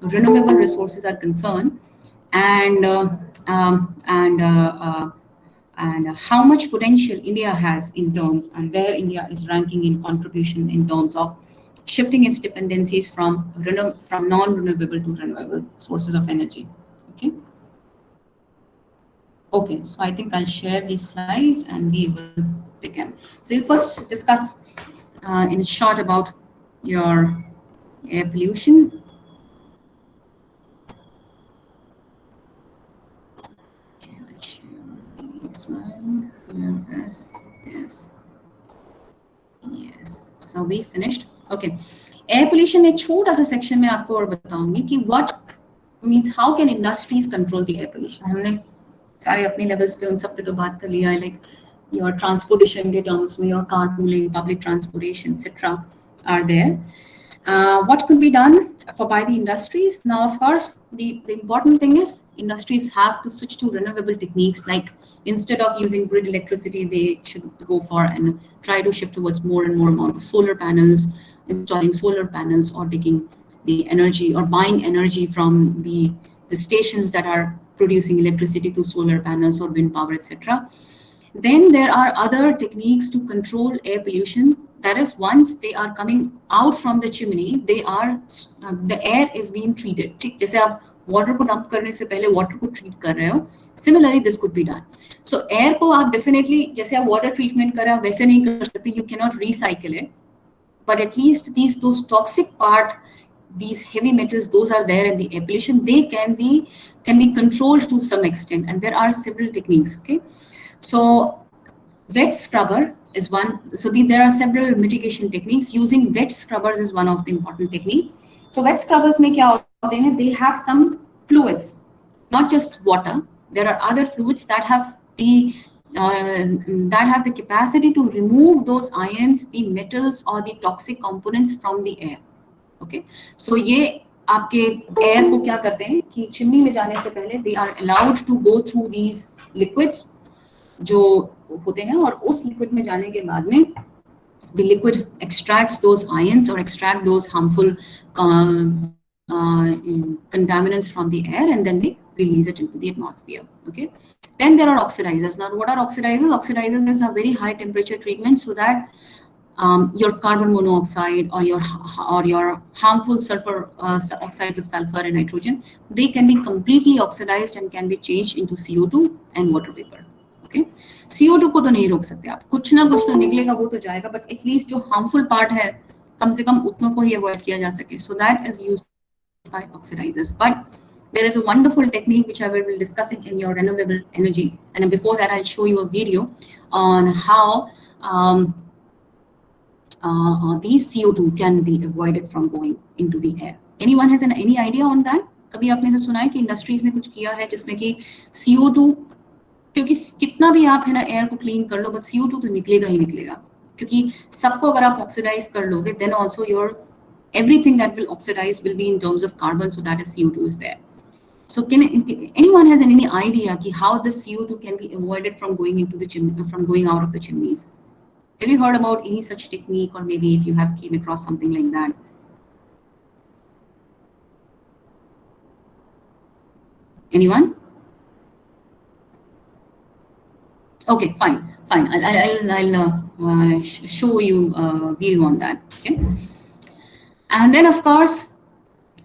renewable resources are concerned, and how much potential India has in terms, and where India is ranking in contribution in terms of shifting its dependencies from non-renewable to renewable sources of energy. Okay. Okay, so I think I'll share these slides and we will begin. So we'll first discuss in short about your air pollution. Okay, I'll share the slide. Where is this? Yes, so we finished. Okay, air pollution एक छोटा सा section में आपको और बताऊंगी कि what means how can industries control the air pollution. हमने सारे अपने लेवल्स पे उन सब पे तो बात कर लिया है, like your transportation के terms में your carpooling, public transportation, etc. are there. What could be done by the industries? Now, of course, the important thing is industries have to switch to renewable techniques. Like instead of using grid electricity, they should go for and try to shift towards more and more amount of solar panels, installing solar panels, or taking the energy or buying energy from the stations that are producing electricity through solar panels or wind power, etc. Then there are other techniques to control air pollution. That is, once they are coming out from the chimney, they are the air is being treated. ठीक, जैसे आप water को dump करने से पहले water को treat कर रहे हो, similarly this could be done. So air को आप definitely जैसे आप water treatment कर रहे हो वैसे नहीं कर सकते, you cannot recycle it, but at least those toxic part, these heavy metals, those are there in the air pollution. They can be controlled to some extent, and there are several techniques. Okay, so wet scrubber is one. So there are several mitigation techniques. Using wet scrubbers is one of the important technique. So wet scrubbers में क्या होते हैं? They have some fluids, not just water. There are other fluids that have the capacity to remove those ions, the metals, or the toxic components from the air. Okay, so ये आपके air को क्या करते हैं कि chimney में जाने से पहले they are allowed to go through these liquids जो होते हैं, और उस liquid में जाने के बाद में the liquid extracts those ions or extract those harmful contaminants from the air, and then they release it into the atmosphere. Okay, then there are oxidizers. Now, what are oxidizers? Oxidizers is a very high temperature treatment so that your carbon monoxide or your harmful sulfur oxides of sulfur and nitrogen, they can be completely oxidized and can be changed into CO2 and water vapor. Okay, CO2 को तो नहीं रोक सकते आप, कुछ ना कुछ तो निकलेगा, वो तो जाएगा, but at least जो harmful part है कम से कम उतनों को ही avoid किया जा सके. So that is used by oxidizers. But there is a wonderful technique which I will be discussing in your renewable energy, and before that I'll show you a video on how these CO2 can be avoided from going into the air. Anyone has any idea on that? कभी आपने ऐसा सुना है कि industries ने कुछ किया है जिसमें कि CO2, क्योंकि कितना भी आप है ना एयर को क्लीन कर लो, बट CO2 तो निकलेगा ही निकलेगा, क्योंकि सबको अगर आप ऑक्सीडाइज कर लोगे, then also your everything that will oxidize will be in terms of carbon, so that is CO2 is there. So anyone has any idea ki how the CO2 can be avoided from going into the from going out of the chimneys? Have you heard about any such technique, or maybe if you have came across something like that? Anyone? Okay, fine. I'll show you a video on that. Okay, and then of course,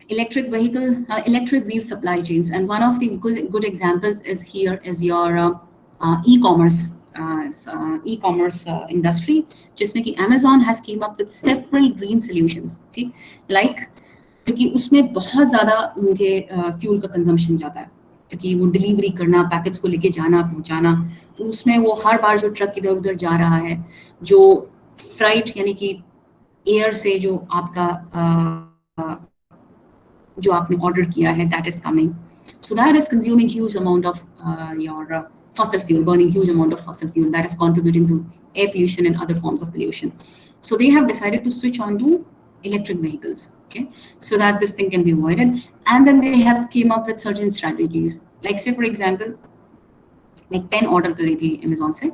electric wheel supply chains, and one of the good examples is here is your e-commerce industry, जिसमें कि Amazon has came up with several green solutions. ठीक, like क्योंकि उसमें बहुत ज़्यादा उनके fuel का consumption जाता है, क्योंकि वो डिलीवरी करना, पैकेट्स को लेके जाना पहुंचाना, तो उसमें वो हर बार जो ट्रक इधर उधर जा रहा है, जो फ्राइट यानी कि एयर से जो आपका जो आपने ऑर्डर किया है, that is coming, so that is consuming huge amount of your fossil fuel, burning huge amount of fossil fuel, that is contributing to air pollution and other forms of pollution. So they have decided to switch on to electric vehicles, okay, so that this thing can be avoided. And then they have came up with certain strategies, like say for example, मैं pen order करी थी Amazon से,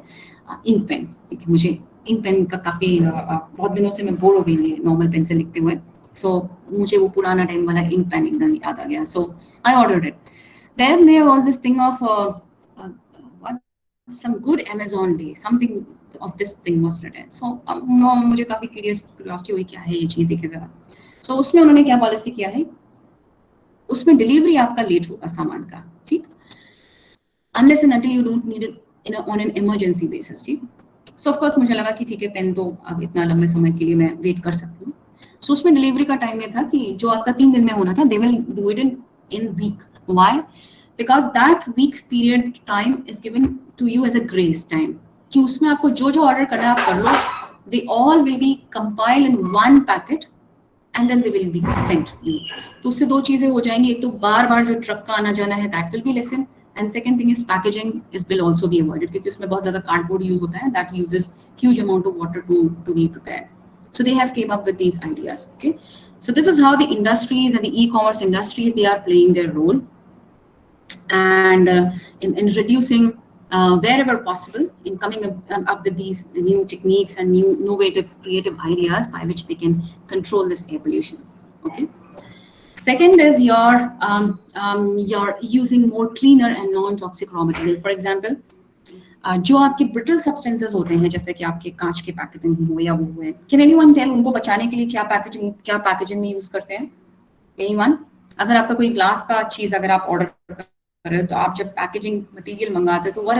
ink pen. ठीक है, मुझे ink pen का काफ़ी बहुत दिनों से मैं बोर हो गई हूँ नॉर्मल पेन से लिखते हुए. So मुझे वो पुराना टाइम वाला इंक पेन एकदम याद आ गया. So I ordered it. Then there was this thing of what, some good Amazon day, something of this thing was written. So मुझे काफी curiosity हुई क्या है ये चीज, देखे जरा. So उसमें उन्होंने क्या पॉलिसी किया है, उसमें डिलीवरी आपका लेट होगा सामान का, ठीक, unless and until you don't need it on an emergency basis, ठीक. So of course मुझे लगा कि ठीक है, पेन तो अब इतना लंबे समय के लिए मैं वेट कर सकती हूँ. So उसमें डिलीवरी का टाइम ये था कि जो आपका 3 दिन में होना था, they will do it in week. Why? Because that week period time is given to you as a grace time, कि उसमें आपको जो जो ऑर्डर करना है आप कर लो. They all will be compiled in one packet and then they will be sent you. तो उससे दो चीजें हो जाएंगी, एक तो बार बार जो ट्रक का आना जाना है that will be lessened, and second thing is packaging will also be avoided, क्योंकि उसमें बहुत ज्यादा कार्डबोर्ड यूज होता है, that uses huge amount of water to be prepared. So they have came up with these ideas. Okay, so this is how the industries and the e-commerce industries, they are playing their role, and in reducing wherever possible, in coming up with these new techniques and new innovative creative ideas by which they can control this air pollution. Okay, second is you're using more cleaner and non-toxic raw material. For example, जो आपके brittle substances होते हैं, जैसे कि आपके कांच के packaging हो या वो हुए, कैन एनीवन टेल उनको बचाने के लिए क्या पैकेजिंग में यूज करते हैं? एनीवन? अगर आपका कोई ग्लास का चीज अगर आप ऑर्डर कर रहे हो, तो आप जब पैकेजिंग मटेरियल मंगाते हो, तो what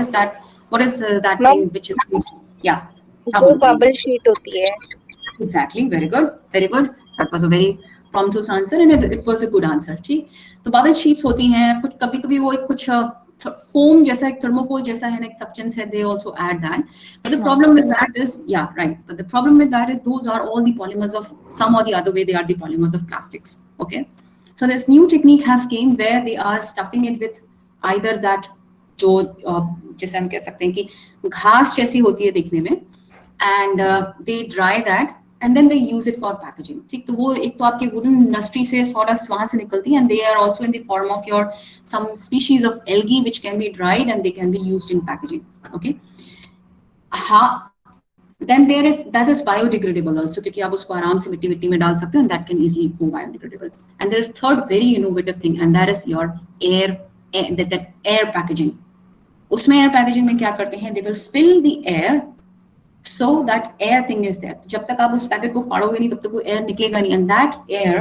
is that thing which is used? या वो बबल शीट होती है. Exactly, very good. That was a very prompt answer, and it was a good answer. ठीक, तो बबल शीट्स होती हैं, कुछ कभी-कभी वो एक कुछ foam जैसा, एक thermocol जैसा है ना, एक substance है, they also add that. But the problem with that is, yeah, right. But the problem with that is those are all the polymers of some or the other way. They are the polymers of plastics. Okay, so this new technique have came where they are stuffing it with either that जो जैसे हम कह सकते हैं कि घास जैसी होती है दिखने में, and they dry that and then they use it for packaging. ठीक, तो वो एक तो आपके wooden industry से sawdust वहाँ से निकलती है, and they are also in the form of your some species of algae which can be dried and they can be used in packaging. Okay, then there is that is biodegradable also, क्योंकि आप उसको आराम से मिट्टी में डाल सकते हो, and that can easily go biodegradable. And there is third very innovative thing, and that is your that air packaging. उसमें air packaging में क्या करते हैं, they will fill the air so that air thing is there. जब तक आप उस packet को फाड़ोगे नहीं, तब तक वो एयर निकलेगा नहीं, and that air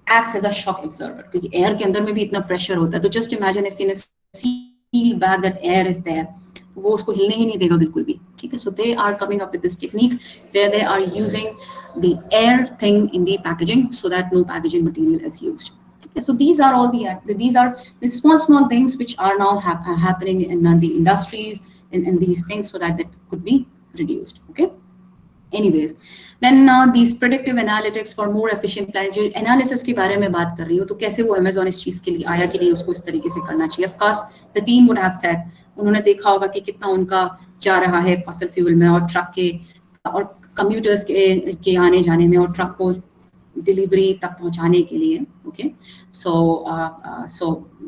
acts as a shock absorber, क्योंकि एयर के अंदर में भी इतना प्रेशर होता है. तो just imagine if in a sealed bag that air is there, वो उसको हिलने ही नहीं देगा बिल्कुल भी. ठीक है, so they are coming up with this technique where they are using the air thing in the packaging so that no packaging material is used. Okay, so these are all the small things which are now happening in the industries, in these things, so that could be reduced. Okay, anyways, then these predictive analytics for more efficient planning. जो analysis के बारे में बात कर रही हूँ, तो कैसे वो Amazon इस चीज के लिए आया कि नहीं, उसको इस तरीके से करना चाहिए. Of course, the team would have said, उन्होंने देखा होगा कि कितना उनका जा रहा है फॉसिल फ्यूल में, और ट्रक के और कंप्यूटर्स के आने जाने में, और ट्रक को डिलीवरी तक पहुंचाने के लिए. Okay, so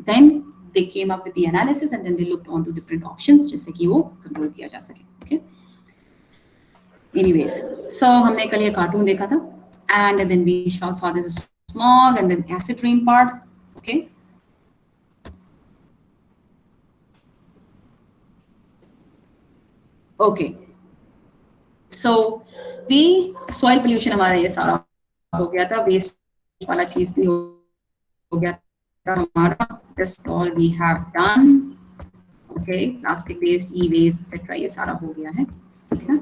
then they came up with the analysis and then they looked onto different options जिससे कि वो कंट्रोल किया जा सके. Okay, anyways, so हमने कल ये कार्टून देखा था, and then we saw this smog and then acid rain part. Okay, okay, so we soil pollution हमारा ये सारा हो गया था, वेस्ट वाला चीज भी हो गया था हमारा. This all we have done. Okay, plastic waste, e-waste, etc. ये सारा हो गया है. ठीक है.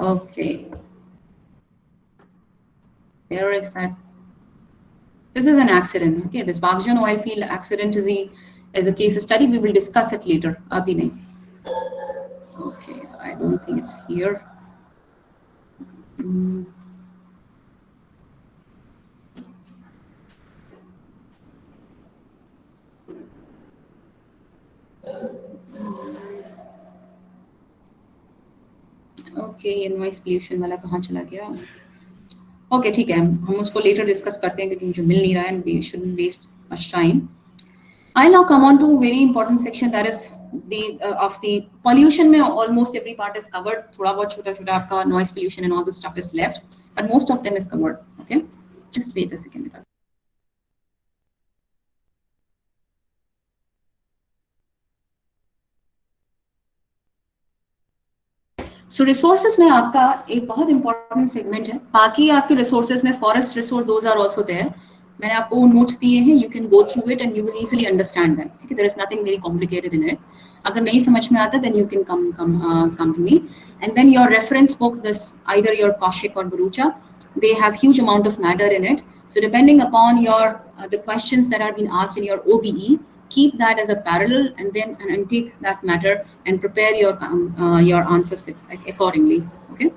Okay, where is that? This is an accident. Okay, this Baghjan oil field accident is a case study. We will discuss it later. Abhi nahi. Okay, I don't think it's here. Okay, ये noise pollution वाला कहाँ चला गया? Okay, ठीक है, हम उसको letter discuss करते हैं क्योंकि मुझे मिल नहीं रहा है, and we shouldn't waste much time. I now come on to very important section, that is of the pollution में almost every part is covered. थोड़ा बहुत छोटा छोटा आपका noise pollution and all this stuff is left, but most of them is covered. Okay, Just wait a second. So resources में आपका एक बहुत इंपॉर्टेंट सेगमेंट है. बाकी आपके रिसोर्सेज में forest resource those are also there. मैंने आपको नोट्स दिए हैं, you can go through it and you will easily understand that. ठीक है, there is nothing very complicated in it. अगर नहीं समझ में आता then you can come to me. And then your reference book, this either your Kaushik और Bharucha, they have huge amount of matter in it. So depending upon your the questions that are being asked in your OBE, keep that as a parallel and take that matter and prepare your answers accordingly. Okay,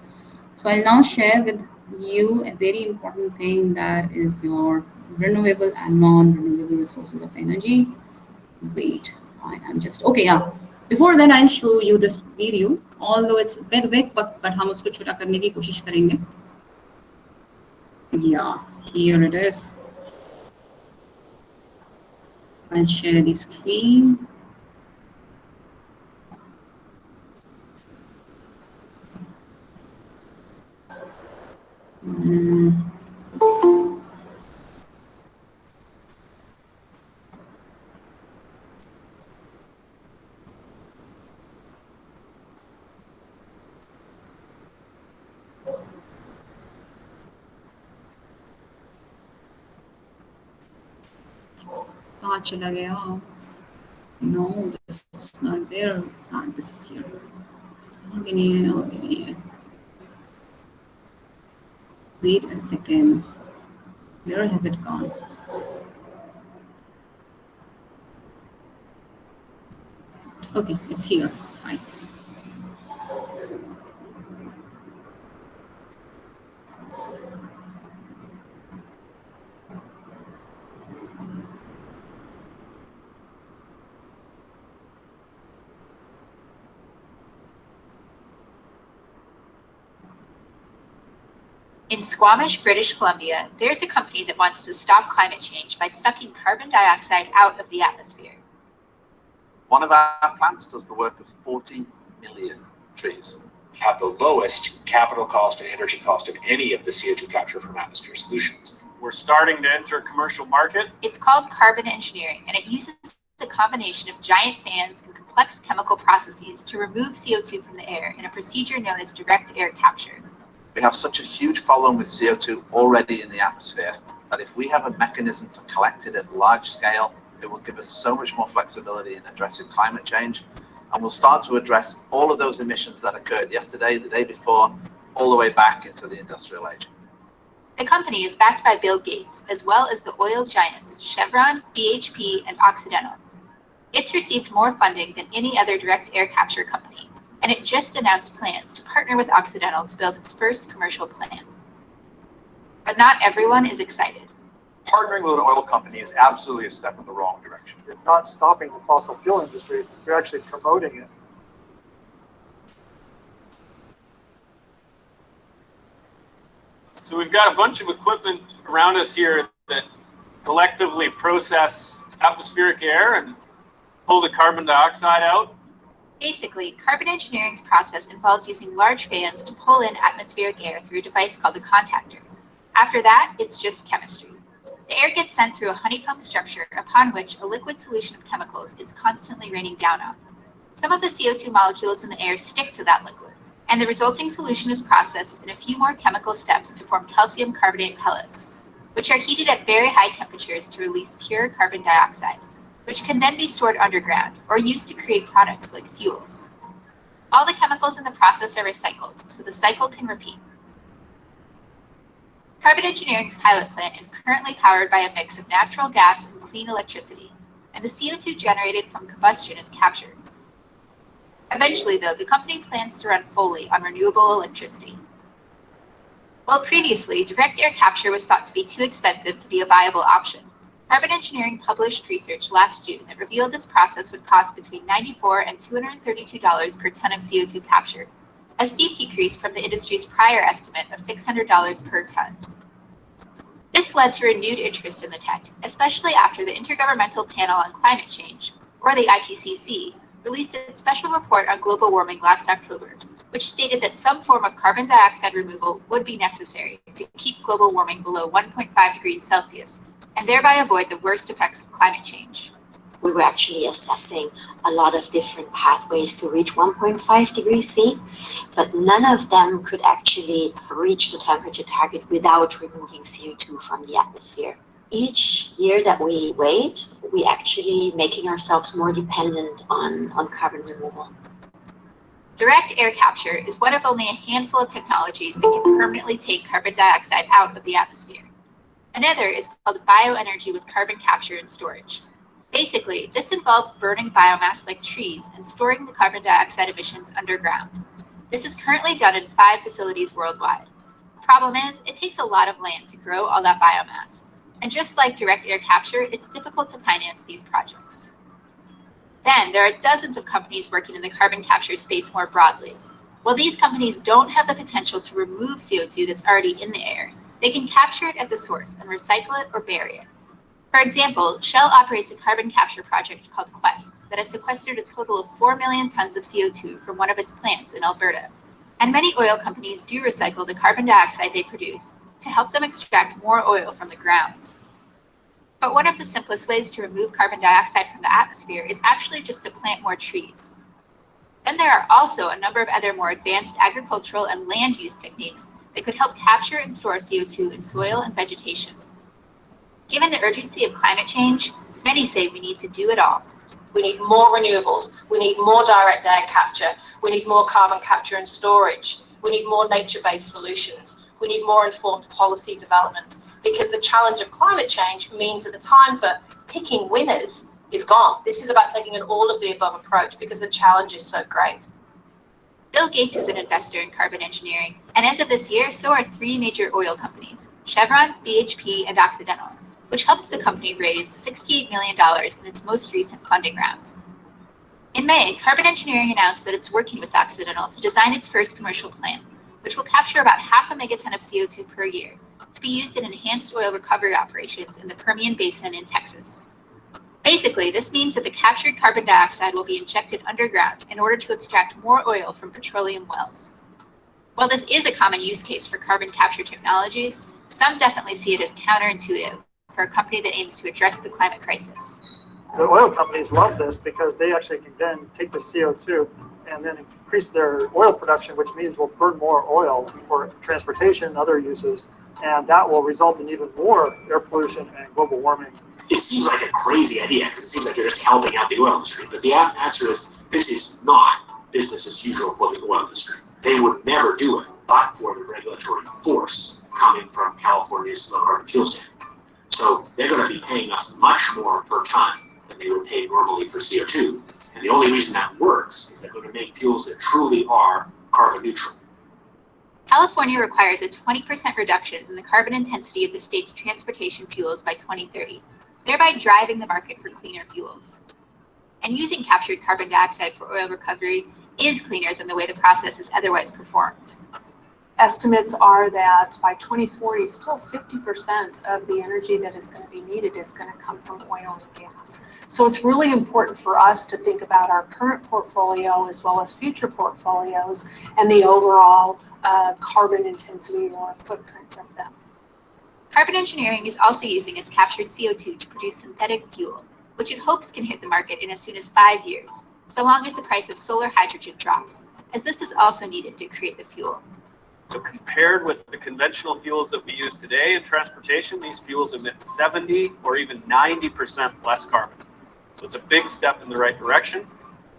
so I'll now share with you a very important thing, that is your renewable and non-renewable resources of energy. Wait, I am just okay. Yeah, before that I'll show you this video, although it's a bit big, but हम उसको छोटा करने की कोशिश करेंगे. Yeah, here it is. I'll share the screen. कहाँ चला गया? No, this is not there. This is here. अभी नहीं है. Wait a second. Where has it gone? Okay, it's here. Fine. In Squamish, British Columbia, there's a company that wants to stop climate change by sucking carbon dioxide out of the atmosphere. One of our plants does the work of 40 million trees. Have the lowest capital cost and energy cost of any of the CO2 capture from atmosphere solutions. We're starting to enter commercial markets. It's called carbon engineering, and it uses a combination of giant fans and complex chemical processes to remove CO2 from the air in a procedure known as direct air capture. We have such a huge problem with CO2 already in the atmosphere that if we have a mechanism to collect it at large scale, it will give us so much more flexibility in addressing climate change. And we'll start to address all of those emissions that occurred yesterday, the day before, all the way back into the industrial age. The company is backed by Bill Gates, as well as the oil giants Chevron, BHP, and Occidental. It's received more funding than any other direct air capture company, and it just announced plans to partner with Occidental to build its first commercial plant. But not everyone is excited. Partnering with an oil company is absolutely a step in the wrong direction. It's not stopping the fossil fuel industry, we're actually promoting it. So we've got a bunch of equipment around us here that collectively process atmospheric air and pull the carbon dioxide out. Basically, carbon engineering's process involves using large fans to pull in atmospheric air through a device called a contactor. After that, it's just chemistry. The air gets sent through a honeycomb structure upon which a liquid solution of chemicals is constantly raining down on. Some of the CO2 molecules in the air stick to that liquid, and the resulting solution is processed in a few more chemical steps to form calcium carbonate pellets, which are heated at very high temperatures to release pure carbon dioxide, which can then be stored underground or used to create products like fuels. All the chemicals in the process are recycled, so the cycle can repeat. Carbon engineering's pilot plant is currently powered by a mix of natural gas and clean electricity, and the CO2 generated from combustion is captured. Eventually, though, the company plans to run fully on renewable electricity. While previously, direct air capture was thought to be too expensive to be a viable option, Carbon Engineering published research last June that revealed its process would cost between $94 and $232 per ton of CO2 captured, a steep decrease from the industry's prior estimate of $600 per ton. This led to renewed interest in the tech, especially after the Intergovernmental Panel on Climate Change, or the IPCC, released its special report on global warming last October, which stated that some form of carbon dioxide removal would be necessary to keep global warming below 1.5 degrees Celsius and thereby avoid the worst effects of climate change. We were actually assessing a lot of different pathways to reach 1.5 degrees C, but none of them could actually reach the temperature target without removing CO2 from the atmosphere. Each year that we wait, we actually making ourselves more dependent on carbon removal. Direct air capture is one of only a handful of technologies that can permanently take carbon dioxide out of the atmosphere. Another is called bioenergy with carbon capture and storage. Basically, this involves burning biomass like trees and storing the carbon dioxide emissions underground. This is currently done in 5 facilities worldwide. The problem is, it takes a lot of land to grow all that biomass. And just like direct air capture, it's difficult to finance these projects. Then, there are dozens of companies working in the carbon capture space more broadly. While these companies don't have the potential to remove CO2 that's already in the air, they can capture it at the source and recycle it or bury it. For example, Shell operates a carbon capture project called Quest that has sequestered a total of 4 million tons of CO2 from one of its plants in Alberta. And many oil companies do recycle the carbon dioxide they produce to help them extract more oil from the ground. But one of the simplest ways to remove carbon dioxide from the atmosphere is actually just to plant more trees. Then there are also a number of other more advanced agricultural and land use techniques that could help capture and store CO2 in soil and vegetation. Given the urgency of climate change, many say we need to do it all. We need more renewables. We need more direct air capture. We need more carbon capture and storage. We need more nature-based solutions. We need more informed policy development, because the challenge of climate change means that the time for picking winners is gone. This is about taking an all-of-the-above approach because the challenge is so great. Bill Gates is an investor in carbon engineering, and as of this year, so are 3 major oil companies, Chevron, BHP, and Occidental, which helped the company raise $68 million in its most recent funding round. In May, Carbon Engineering announced that it's working with Occidental to design its first commercial plant, which will capture about 0.5 megaton of CO2 per year to be used in enhanced oil recovery operations in the Permian Basin in Texas. Basically, this means that the captured carbon dioxide will be injected underground in order to extract more oil from petroleum wells. While this is a common use case for carbon capture technologies, some definitely see it as counterintuitive for a company that aims to address the climate crisis. The oil companies love this because they actually can then take the CO2 and then increase their oil production, which means we'll burn more oil for transportation and other uses, and that will result in even more air pollution and global warming. It seems like a crazy idea because it seems like you're just helping out the oil industry, but the answer is this is not business as usual for the oil industry. They would never do it but for the regulatory force coming from California's low carbon fuel standard. So they're going to be paying us much more per ton than they would pay normally for CO2. And the only reason that works is they're going to make fuels that truly are carbon neutral. California requires a 20% reduction in the carbon intensity of the state's transportation fuels by 2030, thereby driving the market for cleaner fuels. And using captured carbon dioxide for oil recovery is cleaner than the way the process is otherwise performed. Estimates are that by 2040, still 50% of the energy that is going to be needed is going to come from oil and gas. So it's really important for us to think about our current portfolio as well as future portfolios and the overall carbon intensity or footprint of them. Carbon Engineering is also using its captured CO2 to produce synthetic fuel, which it hopes can hit the market in as soon as 5 years, so long as the price of solar hydrogen drops, as this is also needed to create the fuel. So compared with the conventional fuels that we use today in transportation, these fuels emit 70 or even 90% less carbon. So it's a big step in the right direction.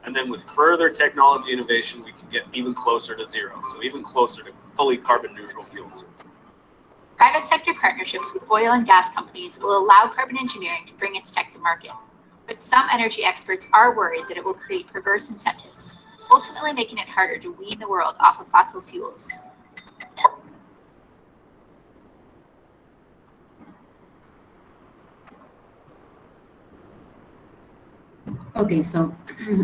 And then with further technology innovation, we can get even closer to zero. So even closer to fully carbon neutral fuels. Private sector partnerships with oil and gas companies will allow Carbon Engineering to bring its tech to market. But some energy experts are worried that it will create perverse incentives, ultimately making it harder to wean the world off of fossil fuels. Okay, so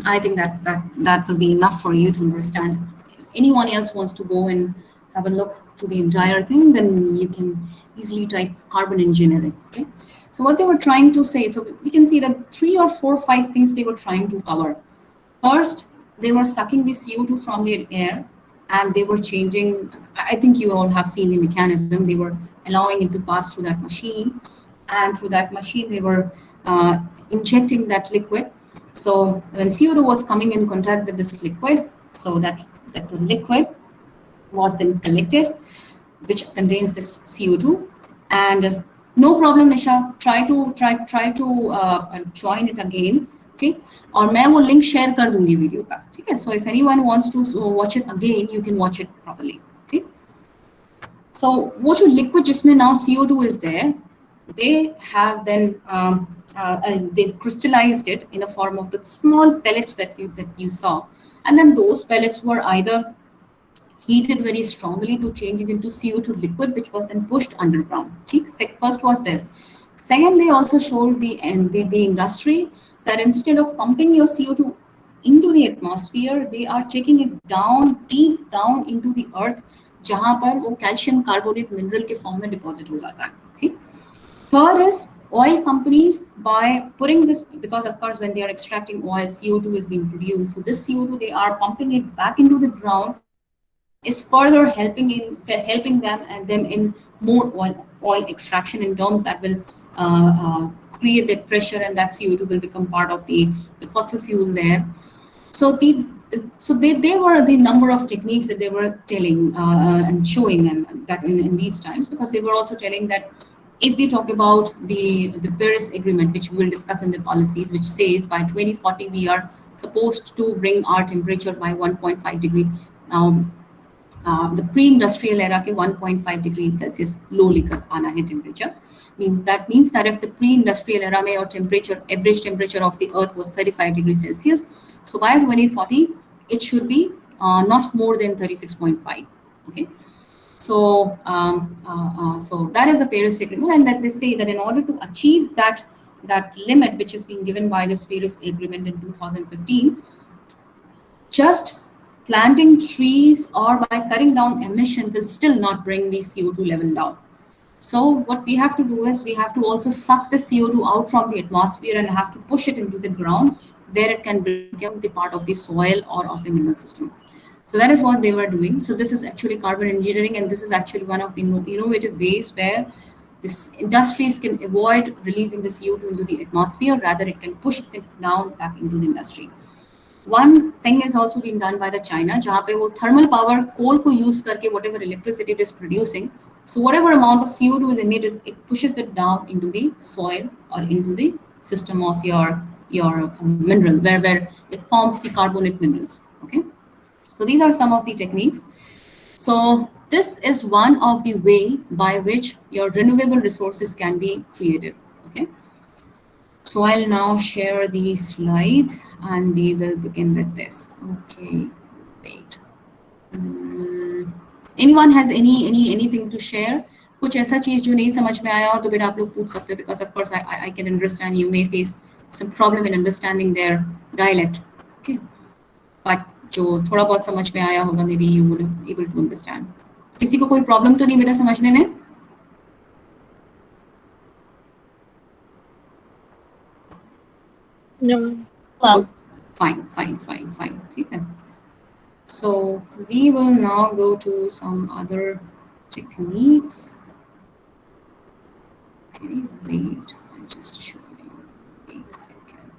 I think that will be enough for you to understand. If anyone else wants to go and have a look to the entire thing, then you can easily type carbon engineering. Okay, so what they were trying to say, so we can see that 3 or 4 or 5 things they were trying to cover. First, they were sucking the CO2 from the air and they were changing. I think you all have seen the mechanism. They were allowing it to pass through that machine, and through that machine they were injecting that liquid. So when CO2 was coming in contact with this liquid, so that the liquid was then collected, which contains this CO2, and no problem Nisha, try to join it again, ठीक, और मैं वो link share कर दूंगी video का, ठीक है. So if anyone wants to watch it again, you can watch it properly, ठीक. So वो जो liquid जिसमें now CO2 is there, they have then they crystallized it in a form of the small pellets that you saw, and then those pellets were either heated very strongly to change it into CO2 liquid, which was then pushed underground. First was this. Second, they also showed the industry that instead of pumping your CO2 into the atmosphere, they are taking it down, deep down into the earth, जहाँ पर वो calcium carbonate mineral के form में deposit हो जाता है. ठीक. Third is oil companies, by putting this, because of course when they are extracting oil, CO2 is being produced. So this CO2 they are pumping it back into the ground, is further helping them in more oil extraction in terms that will create that pressure, and that CO2 will become part of the fossil fuel there. So they were the number of techniques that they were telling and showing, and that in these times, because they were also telling that if we talk about the Paris Agreement, which we will discuss in the policies, which says by 2040 we are supposed to bring our temperature by 1.5 degree. The pre-industrial era के 1.5 degrees Celsius low लेकर आना है temperature. That means that if the pre-industrial era में your average temperature of the earth was 35 degrees Celsius, so by 2040 it should be not more than 36.5. Okay, so so that is the Paris Agreement, and that they say that in order to achieve that limit which is being given by this Paris Agreement in 2015, just planting trees or by cutting down emission will still not bring the CO2 level down. So what we have to do is we have to also suck the CO2 out from the atmosphere and have to push it into the ground where it can become the part of the soil or of the mineral system. So that is what they were doing. So this is actually carbon engineering, and this is actually one of the innovative ways where this industries can avoid releasing the CO2 into the atmosphere, rather it can push it down back into the industry. One thing is also being done by the China, जहाँ पे वो thermal power coal को use करके whatever electricity it is producing, so whatever amount of CO2 is emitted, it pushes it down into the soil or into the system of your mineral, where it forms the carbonate minerals. Okay, so these are some of the techniques. So this is one of the way by which your renewable resources can be created. Okay. So I'll now share these slides and we will begin with this. Okay, wait. Anyone has anything to share? कुछ ऐसा चीज जो नहीं समझ में आया हो तो बेटा आप लोग पूछ सकते हो, because of course I can understand you may face some problem in understanding their dialect. Okay, but जो थोड़ा बहुत समझ में आया होगा, maybe you would be able to understand. किसी को कोई problem तो नहीं बेटा समझने में? No. Oh, fine. Okay. So we will now go to some other techniques. Okay, wait, I'll just show you. 1 second.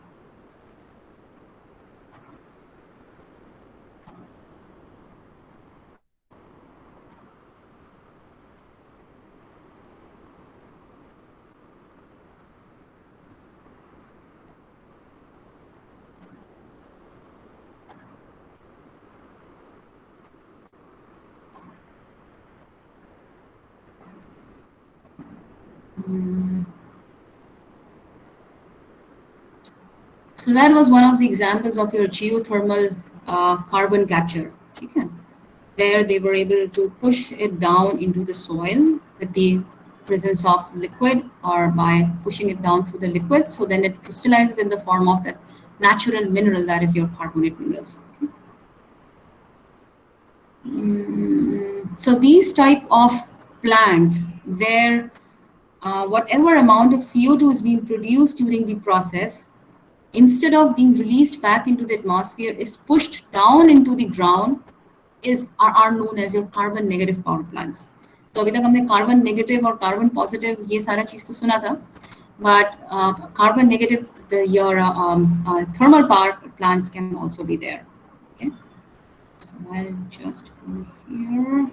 So that was one of the examples of your geothermal carbon capture, okay, where they were able to push it down into the soil with the presence of liquid, or by pushing it down through the liquid, so then it crystallizes in the form of that natural mineral that is your carbonate minerals. Okay. So these type of plants where whatever amount of CO2 is being produced during the process, instead of being released back into the atmosphere, is pushed down into the ground are known as your carbon negative power plants. तो अभी तक हमने carbon negative और carbon positive ये सारा चीज़ तो सुना था, but carbon negative, your thermal power plants can also be there. Okay, so I'll just go here.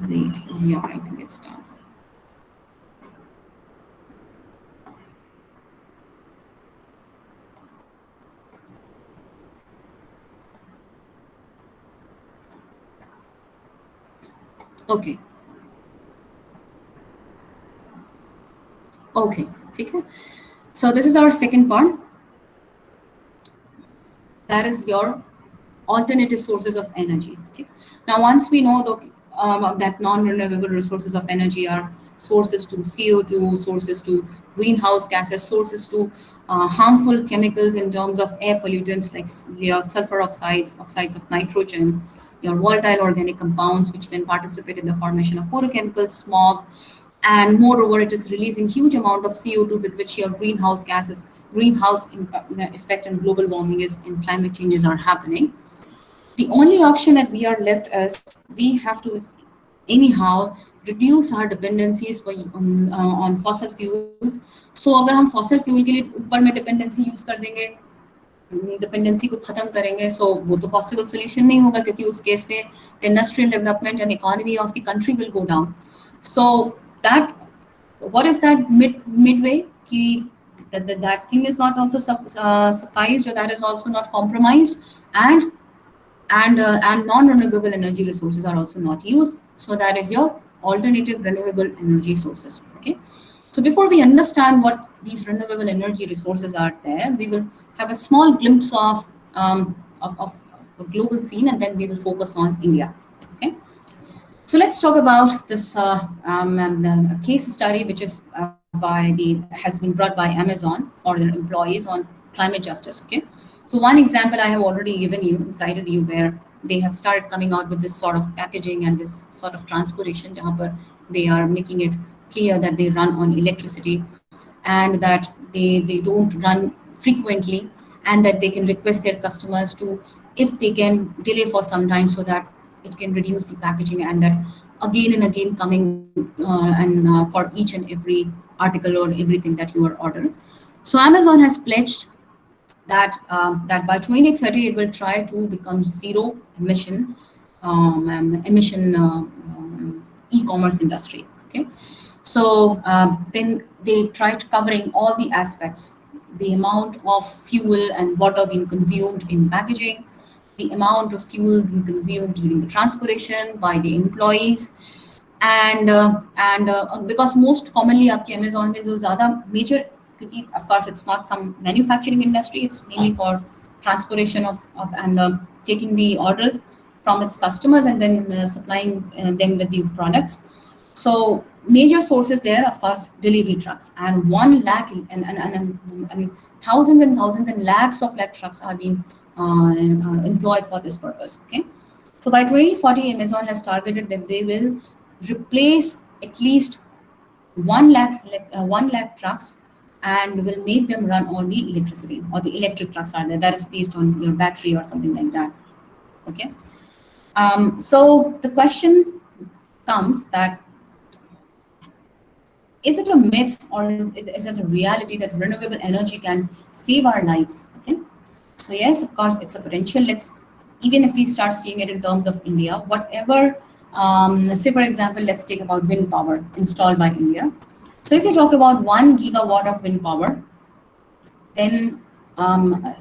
Wait, yeah, I think it's done. Okay. Okay, okay. So this is our second part. That is your alternative sources of energy. Okay? Now, once we know that non-renewable resources of energy are sources to CO2, sources to greenhouse gases, sources to harmful chemicals in terms of air pollutants like your sulfur oxides, oxides of nitrogen, your volatile organic compounds, which then participate in the formation of photochemicals, smog, and moreover, it is releasing huge amount of CO2 with which your greenhouse gases, greenhouse effect and global warming and climate changes are happening. The only option that we are left is we have to anyhow reduce our dependencies on fossil fuels. So अगर हम fossil fuel के लिए ऊपर में dependency use कर देंगे, dependency को खत्म करेंगे, सो वो तो पॉसिबल सोल्यूशन नहीं होगा, क्योंकि उस केस में the industrial development and economy of the country will go down. So that what is that midway ki that thing is not also sufficed, or that is also not compromised, and non-renewable energy resources are also not used. So that is your alternative renewable energy sources. Okay, so before we understand what these renewable energy resources are there, we will have a small glimpse of a global scene, and then we will focus on India. Okay, so let's talk about this the case study which is has been brought by Amazon for their employees on climate justice. Okay, so one example I have already given you, incited you, where they have started coming out with this sort of packaging and this sort of transportation, jahan par they are making it clear that they run on electricity and that they don't run frequently, and that they can request their customers to, if they can, delay for some time so that it can reduce the packaging, and that again and again coming for each and every article or everything that you are ordering. So Amazon has pledged that that by 2030 it will try to become zero emission e-commerce industry. Okay, so then they tried covering all the aspects, the amount of fuel and water being consumed in packaging, the amount of fuel being consumed during the transportation by the employees, and because most commonly आपके Amazon में जो ज़्यादा major, क्योंकि of course it's not some manufacturing industry, it's mainly for transportation of and taking the orders from its customers and then supplying them with the products. So major sources there, of course, delivery trucks, and 1 lakh and I mean thousands and thousands and lakhs of trucks are being employed for this purpose. Okay, so by 2040, Amazon has targeted that they will replace at least 1 lakh trucks and will make them run on the electricity, or the electric trucks are there, that is based on your battery or something like that. Okay, so the question comes that, is it a myth or is it a reality that renewable energy can save our lives? Okay, so yes, of course, it's a potential. Even if we start seeing it in terms of India, whatever, say for example, let's take about wind power installed by India. So if you talk about 1 gigawatt of wind power, then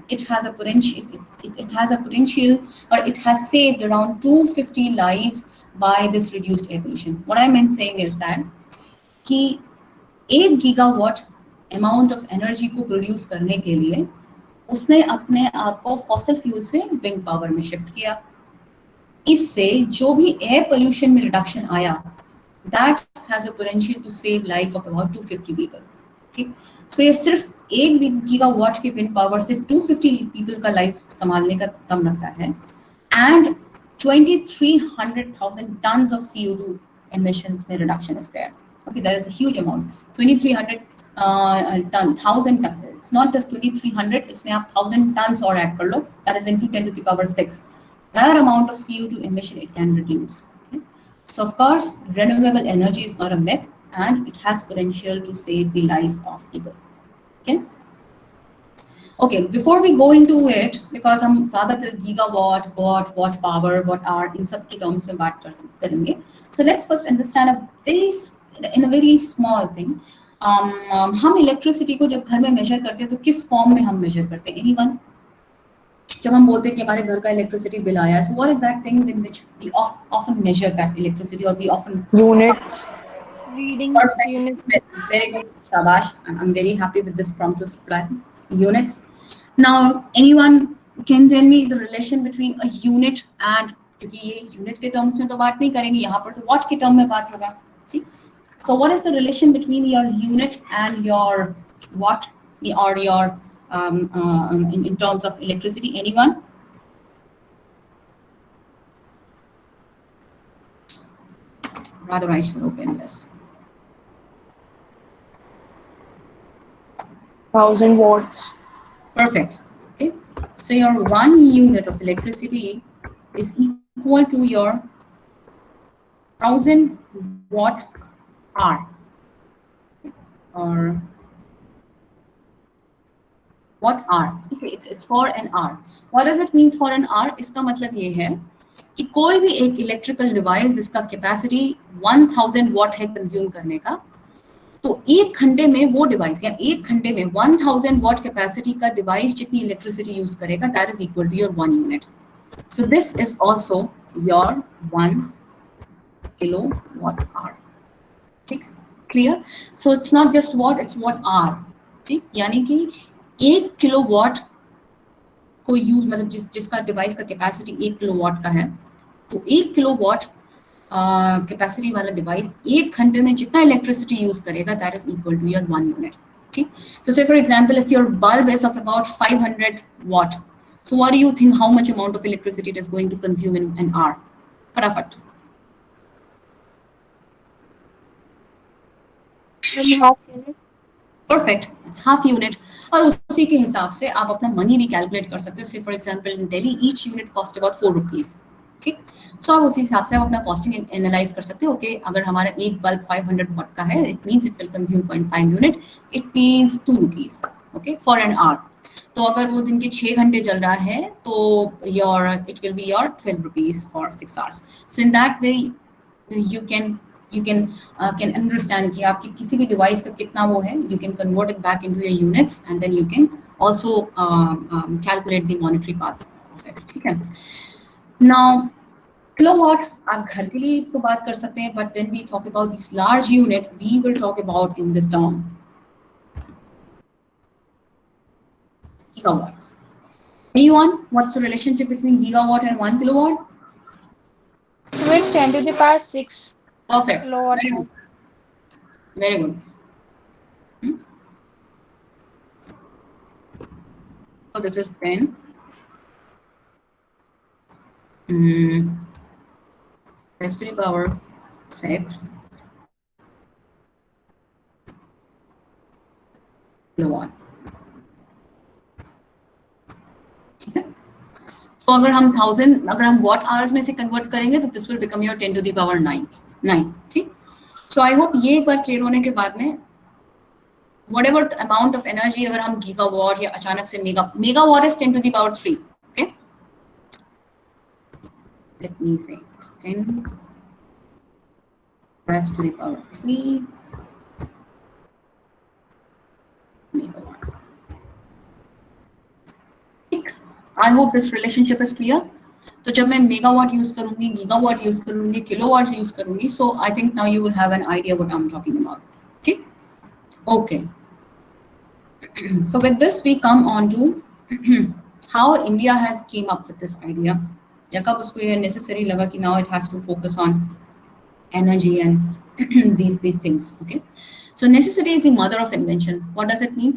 it has a potential. It has a potential, or it has saved around 250 lives by this reduced air pollution. What I meant saying is that कि 1 gigawatt amount of energy को produce करने के लिए उसने अपने आप को fossil fuel से wind power में shift किया. इससे जो भी air pollution में reduction आया, that has a potential to save life of about 250 people. ठीक, so ये सिर्फ 1 gigawatt के wind power से 250 people का life संभालने का दम रखता है, and 2,300,000 tons of CO2 emissions में reduction is there. Okay, that is a huge amount. 2,300 It's not just 2300, इसमें आप 1000 tons और add कर लो, that is into 10 to the power 6. That amount of CO2 emission it can reduce. Okay? So of course, renewable energy is not a myth, and it has potential to save the life of people. Okay? Okay, before we go into it, because हम ज़्यादातर gigawatt, watt power, watt hour इन सब की terms में बात करेंगे. So let's first understand in a very small thing. हम electricity को जब घर में मेजर करते हैं तो किस फॉर्म में हम मेजर करते हैं? एनीवन? जब हम बोलते हैं कि हमारे घर का इलेक्ट्रिसिटी बिल आया, so what is that thing in which we often measure that electricity, or we often Units. Reading Perfect. units. Very good, shabash. I'm very happy with this prompt to reply. Units. Now, anyone can tell me the relation between a unit and, क्योंकि ये unit के terms में तो बात नहीं करेंगे, यहाँ पर तो watt के term में बात होगा, ठीक? So what is the relation between your unit and your watt, or your in terms of electricity? Anyone? Rather, I should open this. 1000 watts. Perfect. Okay. So your 1 unit of electricity is equal to your 1000 watt hour, or watt hour. Okay, it's for an hour. What does it mean for an hour? इसका मतलब ये है कि कोई भी एक electrical device जिसका capacity 1000 what है कंज्यूम करने का, तो एक घंटे में वो डिवाइस, या एक घंटे में 1000 वॉट कैपेसिटी का डिवाइस जितनी इलेक्ट्रिसिटी यूज करेगा, that is equal to your 1 unit. So this is also your 1 kilowatt hour. ठीक, clear? So it's not just watt, it's watt hour. ठीक, यानी कि 1 किलोवाट को यूज, मतलब जिसका डिवाइस का कैपेसिटी 1 किलोवाट का है, तो 1 किलोवाट कैपेसिटी वाला डिवाइस एक घंटे में जितना इलेक्ट्रिसिटी यूज करेगा, that is equal to your 1 unit. ठीक, so say for example if your bulb is of about 500 watt, so what do you think how much amount of electricity it is going to consume in an hour? फटाफट. Perfect, it's half unit. और उसी के हिसाब से आप अपना money भी calculate कर सकते हो. से for example in Delhi each unit cost about 4 rupees. ठीक, सो आप उसी हिसाब से आप अपना कॉस्टिंग एनालाइज कर सकते हो. ओके, अगर हमारा एक बल्ब 500 वाट का है, it means it will consume 0.5 unit, it means 2 rupees, okay, for an hour. तो अगर वो दिन के 6 घंटे चल रहा है, तो your it will be your 12 rupees for 6 hours. So in that way you can understand कि आपके किसी भी डिवाइस का कितना वो है. You can convert it back into your units, and then you can also calculate the monetary part of it. ठीक है. नाउ किलोवाट आप घर के लिए तो बात कर सकते हैं, but when we talk about this large unit, we will talk about in this term gigawatts. Anyone? What's the relationship between gigawatt and 1 kilowatt? It's 10 to the power 6. Perfect. Kilowatt. Very good. Very good. So this is 10. Raised to the power 6 kilowatt. ठीक है. सो अगर हम 1000, अगर हम what hours में से convert करेंगे, तो this will become your 10 to the power 9. ठीक. सो आई होप ये एक बार क्लियर होने के बाद में whatever amount of energy, अगर हम गीगावाट या अचानक से megawatt is 10 to the power 3. Okay, let me say it's 10 raised to the power 3 megawatt. I hope this relationship is clear. तो जब मैं मेगावाट यूज करूंगी, गीगावाट यूज करूंगी, किलोवाट यूज करूंगी, so I think now you will have an idea what I'm talking about. ठीक? Okay. So with this we come on to how India has came up with this idea. या कब उसको ये necessary लगा कि now it has to focus on energy and these things. Okay. So necessity is the mother of invention. What does it mean?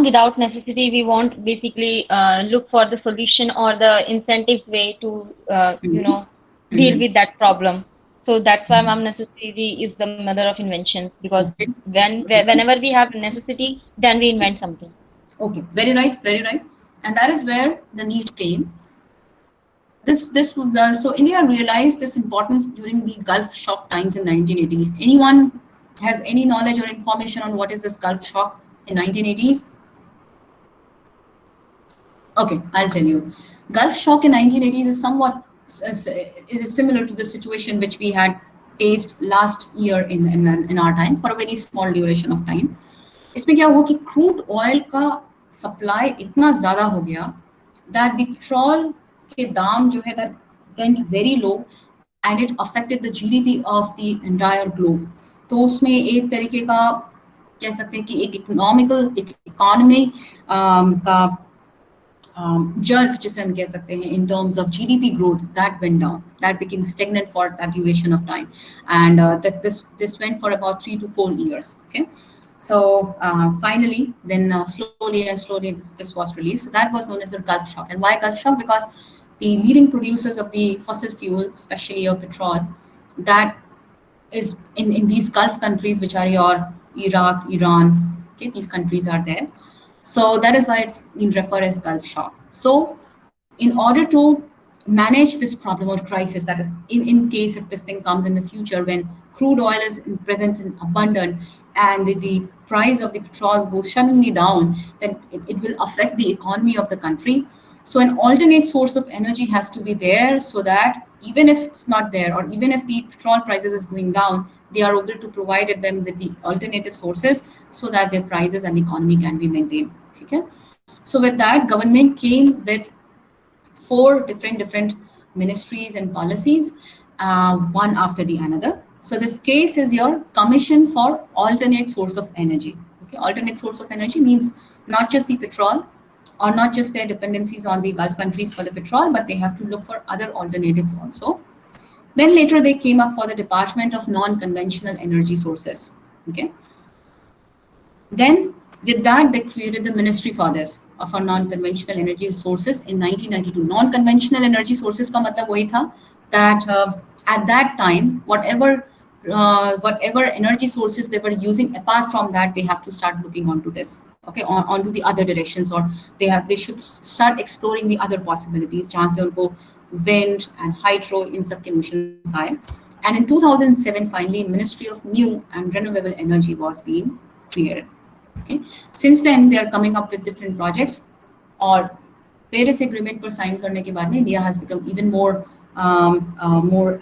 Without necessity, we won't basically look for the solution or the incentive way to deal with that problem. So that's why, ma'am, necessity is the mother of inventions, because whenever we have necessity, then we invent something. Okay, very right, very right. And that is where the need came. So India realized this importance during the Gulf shock times in 1980s. Anyone has any knowledge or information on what is this Gulf shock in 1980s? Okay, I'll tell you. Gulf shock in 1980s is somewhat is similar to the situation which we had faced last year in our time for a very small duration of time. इसमें क्या हुआ कि crude oil का supply इतना ज़्यादा हो गया that the petrol के दाम जो है that went very low and it affected the GDP of the entire globe. तो उसमें एक तरीके का कह सकते हैं कि एक इकोनॉमी का jerk जिसे हम कह सकते हैं in terms of GDP growth that went down, that became stagnant for that duration of time, and that this went for about 3 to 4 years. Okay, so finally then slowly this was released. So that was known as a Gulf shock. And why Gulf shock? Because the leading producers of the fossil fuel, especially of petrol, that is in these Gulf countries, which are your Iraq, Iran. Okay, these countries are there. So that is why it's been referred as Gulf shock. So in order to manage this problem or crisis, that in case if this thing comes in the future when crude oil is present in abundant and the price of the petrol goes suddenly down, then it will affect the economy of the country. So an alternate source of energy has to be there so that even if it's not there or even if the petrol prices is going down, they are able to provide them with the alternative sources so that their prices and the economy can be maintained. Okay? So with that, government came with 4 different ministries and policies, one after the another. So this case is your Commission for Alternate Source of Energy. Okay, alternate source of energy means not just the petrol or not just their dependencies on the Gulf countries for the petrol, but they have to look for other alternatives also. Then later they came up for the Department of Non-Conventional Energy Sources. Okay. Then with that, they created the Ministry for this, of non-conventional energy sources in 1992. Non-conventional energy sources का मतलब वही था that at that time, whatever energy sources they were using, apart from that, they have to start looking onto this, okay, onto the other directions, or they should start exploring the other possibilities. जहाँ से उनको wind and hydro in सब के missions आए. And in 2007, finally, Ministry of New and Renewable Energy was being created. Okay. Since then, they are coming up with different projects. Or Paris Agreement पर sign करने के बाद में India has become even more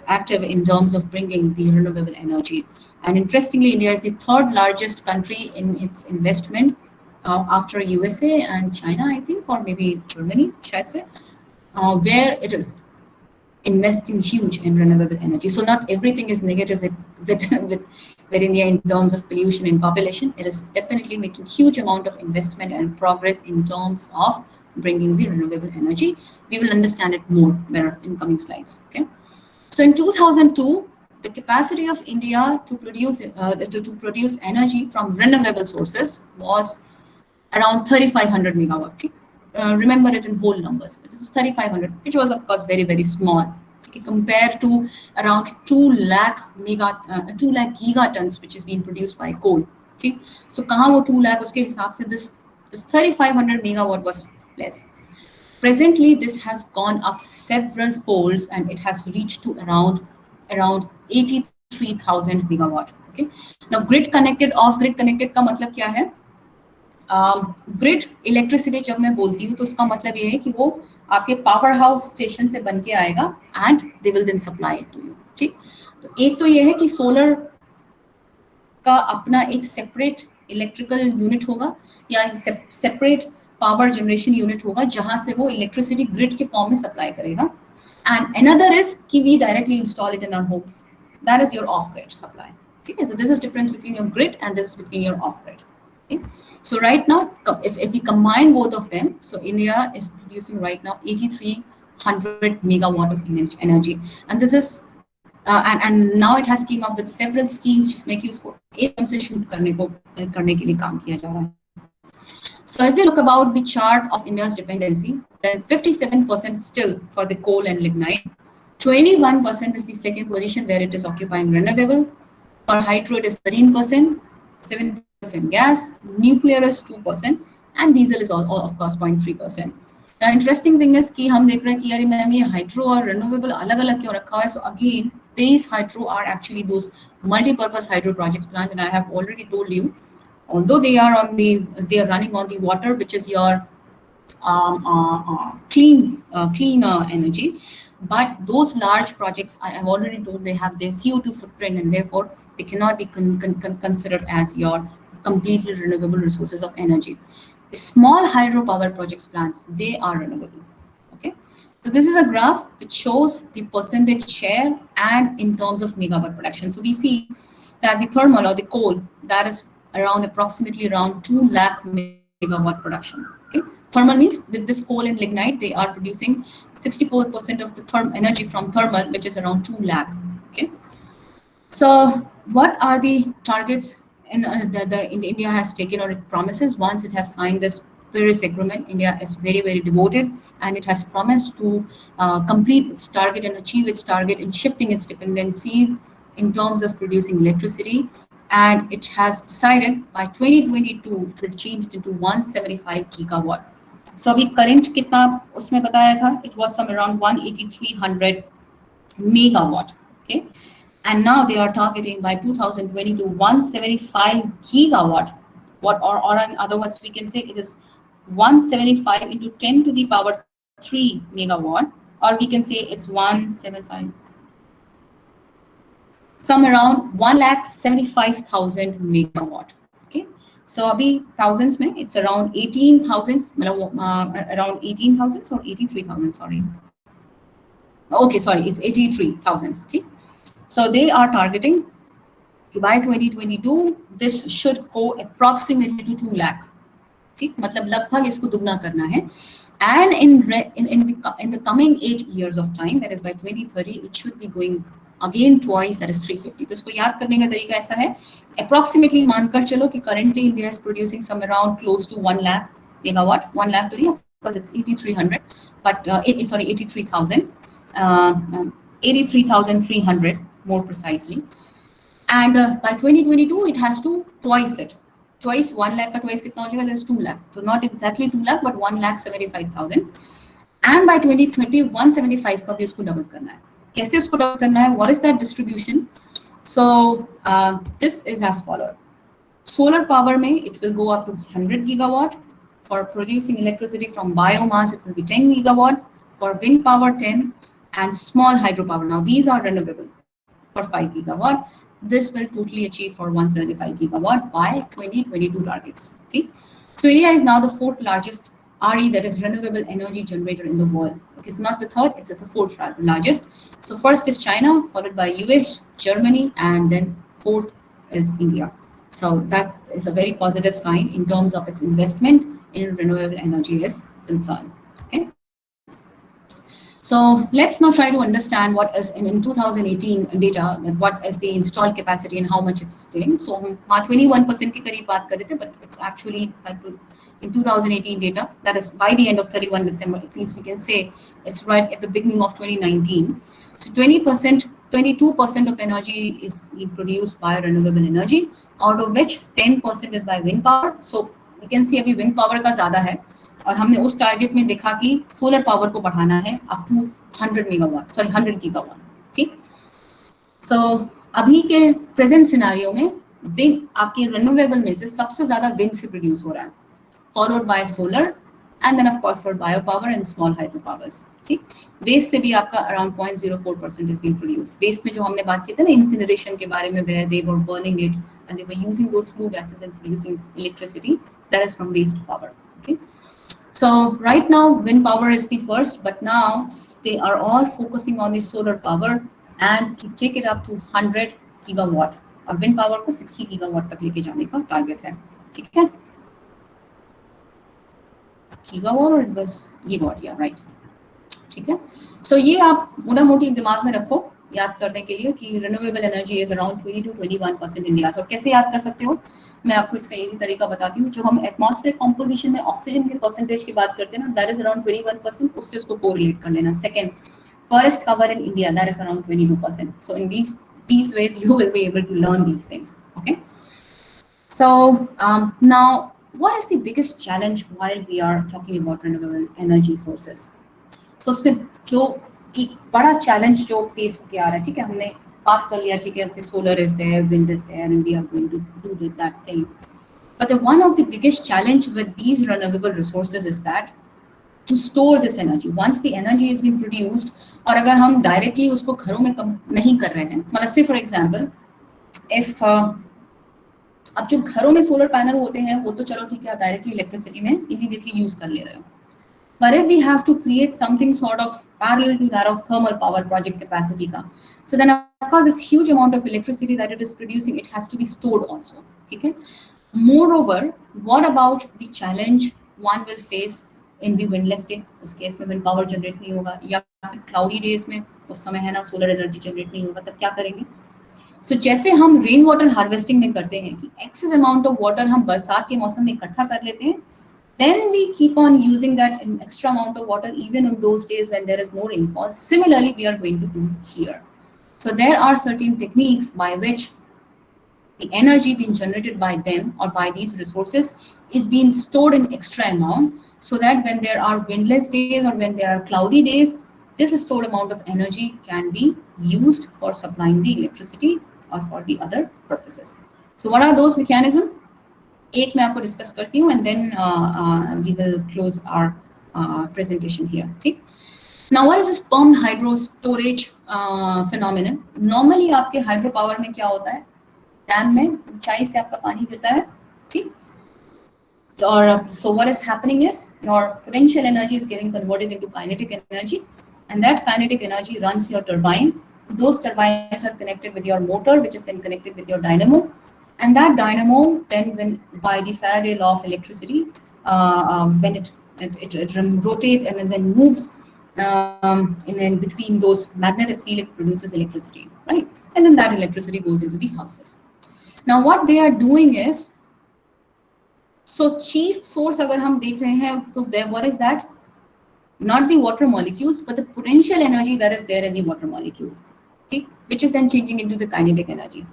active in terms of bringing the renewable energy. And interestingly, India is the 3rd largest country in its investment after USA and China, I think, or maybe Germany, शायद से, where it is investing huge in renewable energy. So not everything is negative with India in terms of pollution and population. It is definitely making huge amount of investment and progress in terms of bringing the renewable energy. We will understand it more better in coming slides. Okay. So in 2002, the capacity of India to produce energy from renewable sources was around 3,500 megawatt. Remember it in whole numbers. It was 3,500, which was of course very, very small. Okay, compared to around 2 lakh gigatons, which is being produced by coal. Okay? So कहाँ वो 2 lakh उसके हिसाब से this 3,500 megawatt was less. Presently, this has gone up several folds and it has reached to around 83,000 megawatt. Okay. Now grid connected, off grid connected का मतलब क्या है? Grid electricity जब मैं बोलती हूँ तो उसका मतलब ये है कि वो आपके पावर हाउस स्टेशन से बन के आएगा and they will then supply it to you. ठीक, तो एक तो ये है कि सोलर का अपना एक सेपरेट इलेक्ट्रिकल यूनिट होगा या सेपरेट पावर जनरेशन यूनिट होगा जहां से वो इलेक्ट्रिसिटी ग्रिड के फॉर्म में सप्लाई करेगा. एंड अनदर इज कि we directly install it in our homes. That is your off grid supply. ठीक है, so this is difference between your grid and this is between your off grid. So right now, if we combine both of them, so India is producing right now 8,300 megawatt of energy, and this is and now it has came up with several schemes just make उसको एकदम से shoot करने के लिए काम किया जा रहा है. So if you look about the chart of India's dependency, then 57% still for the coal and lignite, 21% is the second position where it is occupying renewable. For hydro, it is 13%, 7% gas, nuclear is 2%, and diesel is all of course 0.3%. Now, interesting thing is कि हम देख रहे हैं कि यार ma'am ये hydro और renewable अलग-अलग क्यों रखा है? So again, these hydro are actually those multi-purpose hydro projects plants, and I have already told you, although they are running on the water, which is your clean energy, but those large projects, I have already told, they have their CO2 footprint, and therefore they cannot be considered as your completely renewable resources of energy. Small hydropower projects plants, they are renewable. Okay, so this is a graph which shows the percentage share and in terms of megawatt production. So we see that the thermal or the coal, that is approximately around 2 lakh megawatt production. Okay, thermal means with this coal and lignite, they are producing 64% of the energy from thermal, which is around 2 lakh. Okay, so what are the targets in India has taken, or it promises once it has signed this Paris Agreement? India is very, very devoted, and it has promised to complete its target and achieve its target in shifting its dependencies in terms of producing electricity. And it has decided by 2022 it will change it into 175 gigawatt. So अभी current कितना उसमें बताया था? It was some around 18300 megawatt. Okay, and now they are targeting by 2022 175 gigawatt. Or in other words, we can say it is 175 into 10 to the power 3 megawatt, or we can say it's 175. Some around 1,75,000 megawatt. Okay, so abhi thousands mein, it's around 18,000, around 18,000 or 83,000. Sorry. Okay, sorry, it's 83,000. Okay? So they are targeting by 2022 this should go approximately to 2 lakh. ठीक, मतलब लगभग इसको दुगना करना है. And in the coming 8 years of time, that is by 2030, it should be going again twice, that is 350. तो इसको याद करने का तरीका ऐसा है, approximately मानकर चलो कि currently India is producing some around close to 1 lakh megawatt. 1 lakh तो नहीं, of course it's 8,300, but 83,000, 83,300 more precisely. And by 2022, it has to twice it. Twice 1 lakh का twice कितना हो जाएगा? That is 2 lakh. So not exactly 2 lakh, but 1,75,000. And by 2030, 175 का भी उसको double करना है. कैसे उसको double करना है? What is that distribution? So this is as follows. Solar power में it will go up to 100 gigawatt. For producing electricity from biomass, it will be 10 gigawatt. For wind power, 10, and small hydropower. Now these are renewable for 5 gigawatt. This will totally achieve for 175 gigawatt by 2022 targets. Okay, so India is now the 4th largest RE, that is renewable energy generator in the world. Okay, it's not the 3rd, it's the 4th largest. So first is China, followed by US, Germany, and then 4th is India. So that is a very positive sign in terms of its investment in renewable energy is concerned. Okay. So let's now try to understand what is in 2018 data, that what is the installed capacity and how much it's doing. So हम 21% के करीब बात कर रहे थे, but it's actually in 2018 data, that is by the end of 31 December, it means we can say it's right at the beginning of 2019. So 22% of energy is being produced by renewable energy, out of which 10% is by wind power. So we can see अभी wind power का ज़्यादा है, और हमने उस target में देखा कि सोलर पावर को बढ़ाना है अप टू 100 गीगावाट. ठीक, सो अभी के प्रेजेंट सिनेरियो में विंड आपके रिन्यूएबल में से सबसे ज्यादा विंड से प्रोड्यूस हो रहा है, followed by solar, and then of course for bio power and small hydro powers. ठीक, वेस्ट से भी आपका around 0.04% is being produced. Waste में जो हमने बात की थी ना इंसिनरेशन के बारे में, where they were burning it and they were using those flue gases and producing electricity, that is from waste power. Okay, so right now wind power is the first, but now they are all focusing on the solar power and to take it up to 100 gigawatt, और wind power को 60 gigawatt तक लेके जाने का target है. ठीक है, gigawatt और it was gigawatt, yeah, right. ठीक है, so ये आप मोटा मोटी दिमाग में रखो याद करने के लिए कि renewable energy is around 20-21% India. So कैसे याद कर सकते हो, मैं आपको इसका इजी तरीका बताती हूँ. जो हम एटमॉस्फेरिक कॉम्पोजिशन में ऑक्सीजन के परसेंटेज की बात करते हैं ना, दैट इज अराउंड 21%, उससे उसको कोरिलेट कर लेना. Second, forest cover in India, that is around 22%. So in these ways, you will be able to learn these things. Okay. So now, what is the biggest challenge while we are talking about renewable energy sources? So उसमें जो एक बड़ा challenge जो face होके आ रहा है, ठीक है, हमने बात कर लिया, ठीक है, solar is there, wind is there, and we are going to do that thing. But one of the biggest challenge with these renewable resources is that to store this energy. Once the energy is being produced, और अगर हम directly उसको घरों में नहीं कर रहे हैं, मतलब say for example, if अब जो घरों में सोलर पैनल होते हैं वो तो चलो ठीक है, आप डायरेक्टली इलेक्ट्रिसिटी में इमीडिएटली यूज कर ले रहे हो. But if we have to create something sort of parallel to that of thermal power project capacity ka, so then of course this huge amount of electricity that it is producing, it has to be stored also. Okay. Moreover, what about the challenge one will face in the windless day? उस case में wind power generate नहीं होगा, या फिर cloudy days में उस समय है ना solar energy generate नहीं होगा, तब क्या करेंगे? So जैसे हम रेन वाटर हार्वेस्टिंग में करते हैं कि एक्सेस अमाउंट ऑफ वाटर हम बरसात के मौसम में इकट्ठा कर लेते हैं, then we keep on using that extra amount of water even in those days when there is no rainfall. Similarly, we are going to do here. So there are certain techniques by which the energy being generated by them or by these resources is being stored in extra amount, so that when there are windless days or when there are cloudy days, this stored amount of energy can be used for supplying the electricity or for the other purposes. So what are those mechanisms? एक मैं आपको discuss करती हूँ, and then we will close our presentation here. ठीक. Now what is this pumped hydro storage phenomenon? Normally आपके hydro power में क्या होता है? डैम में ऊंचाई से आपका पानी गिरता है, ठीक. और so what is happening is your potential energy is getting converted into kinetic energy, and that kinetic energy runs your turbine. Those turbines are connected with your motor, which is then connected with your dynamo. And that dynamo then, when by the Faraday law of electricity, when it rotates and then moves, and then between those magnetic field, it produces electricity, right? And then that electricity goes into the houses. Now, what they are doing is, so chief source अगर हम देख रहे हैं, तो what is that? Not the water molecules, but the potential energy that is there in the water molecule, okay? Which is then changing into the kinetic energy.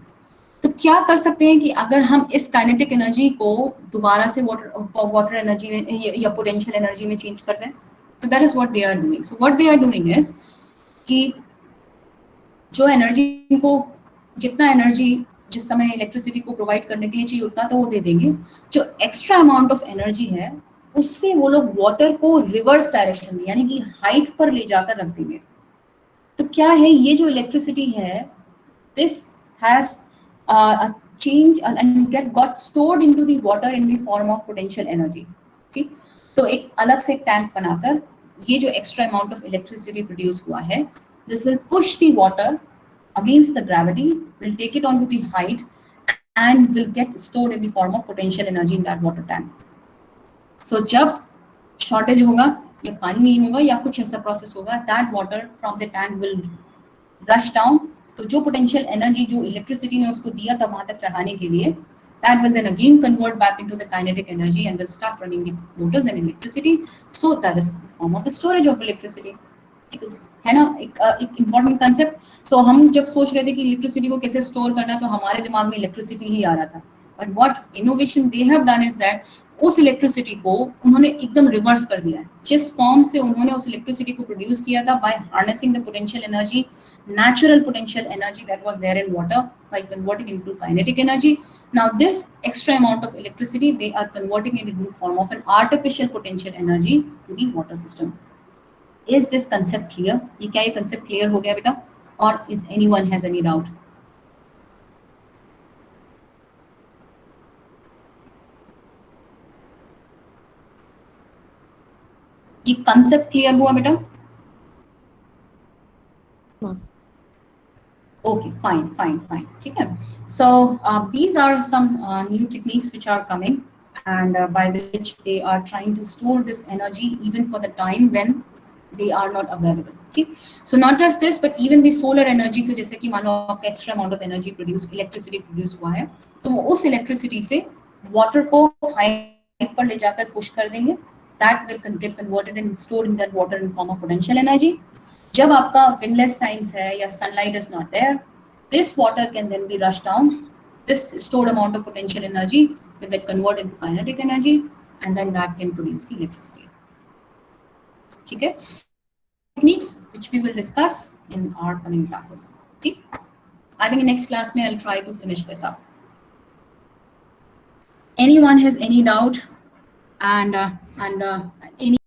तो क्या कर सकते हैं कि अगर हम इस काइनेटिक एनर्जी को दोबारा से वाटर एनर्जी में या पोटेंशियल एनर्जी में चेंज कर दें, तो that is what they are doing. So what they are doing is कि जो एनर्जी को, जितना एनर्जी जिस समय इलेक्ट्रिसिटी को प्रोवाइड करने के लिए चाहिए उतना तो वो दे देंगे, जो एक्स्ट्रा अमाउंट ऑफ एनर्जी है उससे वो लोग वाटर को रिवर्स डायरेक्शन में, यानी कि हाइट पर ले जाकर रख देंगे. तो क्या है, ये जो इलेक्ट्रिसिटी है, this has change and got stored into the water in the form of potential energy. ठीक. तो एक अलग से टैंक बनाकर ये जो extra amount of electricity produce हुआ है, this will push the water against the gravity, will take it onto the height and will get stored in the form of potential energy in that water tank. So जब shortage होगा या पानी नहीं होगा या कुछ ऐसा प्रोसेस होगा, that water from the tank will rush down. तो जो पोटेंशियल एनर्जी जो इलेक्ट्रिसिटी ने उसको दिया था वहां तक चढ़ाने के लिए, that will then again convert back into the kinetic energy and will start running the motors and electricity. So that is the form of storage of electricity. है ना, एक important concept. So हम जब सोच रहे थे कि इलेक्ट्रिसिटी को कैसे स्टोर करना, तो हमारे दिमाग में इलेक्ट्रिसिटी ही आ रहा था. But what innovation they have done is that उस इलेक्ट्रिसिटी को उन्होंने एकदम रिवर्स कर दिया है. जिस फॉर्म से उन्होंने उस इलेक्ट्रिसिटी को प्रोड्यूस किया था, by harnessing the potential energy, natural potential energy that was there in water, by converting it into kinetic energy. Now this extra amount of electricity, they are converting it into form of an artificial potential energy to the water system. Is this concept clear? ये क्या ये concept clear हो गया बेटा? Or is anyone has any doubt? ये concept clear हुआ बेटा? Okay, fine. ठीक है. So these are some new techniques which are coming, and by which they are trying to store this energy even for the time when they are not available. ठीक. So not just this, but even the solar energy से, जैसे कि मान लो आपका extra amount of energy electricity produce हुआ है, तो वो उस electricity से water को height पर ले जाकर push कर देंगे. That will get converted and stored in that water in form of potential energy. जब आपका windless times है या sunlight is not there, this water can then be rushed down. This stored amount of potential energy will get converted into kinetic energy, and then that can produce the electricity. ठीक है? Techniques which we will discuss in our coming classes. ठीक? I think in next class में I'll try to finish this up. Anyone has any doubt and any